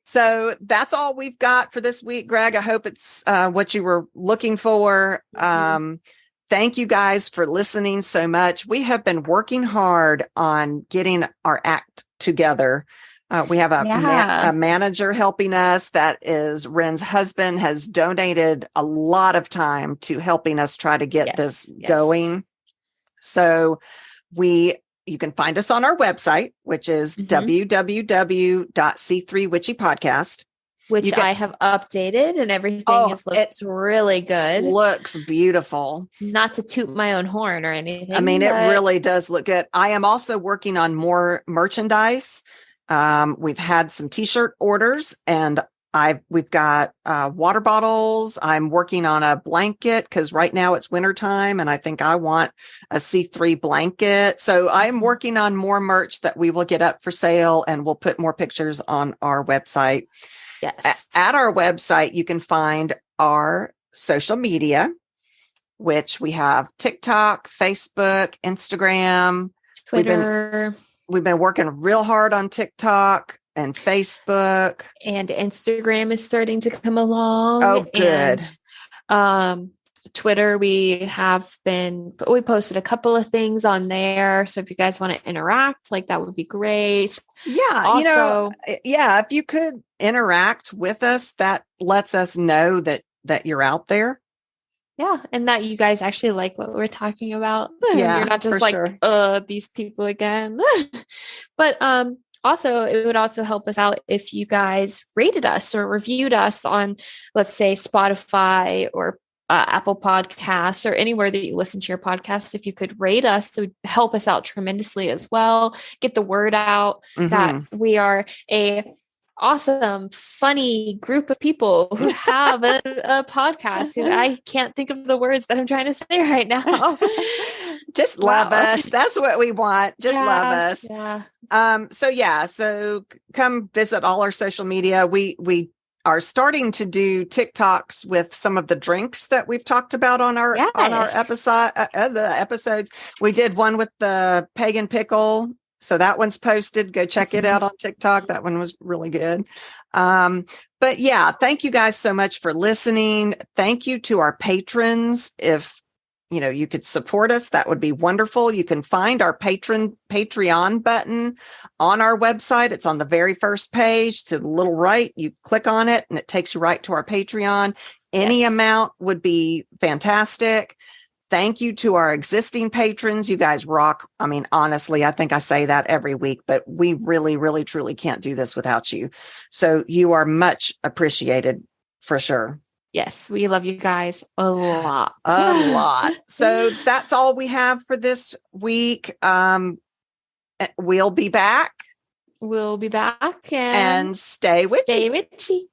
S2: So that's all we've got for this week, Greg. I hope it's what you were looking for. Thank you guys for listening so much. We have been working hard on getting our act together. We have a manager helping us. That is Wren's husband, has donated a lot of time to helping us try to get this going. So you can find us on our website, which is www.c3witchypodcast.
S1: Which I have updated, and everything looks really good.
S2: Looks beautiful.
S1: Not to toot my own horn or anything.
S2: I mean, it really does look good. I am also working on more merchandise. We've had some t-shirt orders, and we've got water bottles. I'm working on a blanket because right now it's wintertime, and I think I want a C3 blanket. So I'm working on more merch that we will get up for sale, and we'll put more pictures on our website.
S1: Yes.
S2: At our website, you can find our social media, which we have TikTok, Facebook, Instagram,
S1: Twitter.
S2: We've been working real hard on TikTok and Facebook.
S1: And Instagram is starting to come along.
S2: Oh, good.
S1: And, Twitter, we posted a couple of things on there. So if you guys want to interact, that would be great.
S2: Yeah. Also, if you could interact with us, that lets us know that you're out there.
S1: Yeah. And that you guys actually like what we're talking about.
S2: Yeah,
S1: you're not just these people again. But, also, it would also help us out if you guys rated us or reviewed us on, let's say, Spotify or Apple Podcasts or anywhere that you listen to your podcasts. If you could rate us, it would help us out tremendously as well. Get the word out that we are a awesome, funny group of people who have a podcast. I can't think of the words that I'm trying to say right now.
S2: Just love us. That's what we want. Just love us.
S1: Yeah.
S2: So come visit all our social media. We are starting to do TikToks with some of the drinks that we've talked about on our episodes. We did one with the pagan pickle. So that one's posted. Go check it out on TikTok. That one was really good. But yeah, thank you guys so much for listening. Thank you to our patrons. If you could support us, that would be wonderful. You can find our Patreon button on our website. It's on the very first page to the little right. You click on it and it takes you right to our Patreon. Any amount would be fantastic. Thank you to our existing patrons. You guys rock. I mean, honestly, I think I say that every week, but we really, really, truly can't do this without you. So you are much appreciated for sure.
S1: Yes, we love you guys a lot.
S2: A lot. So that's all we have for this week. We'll be back.
S1: We'll be back.
S2: And stay witchy.
S1: Stay witchy.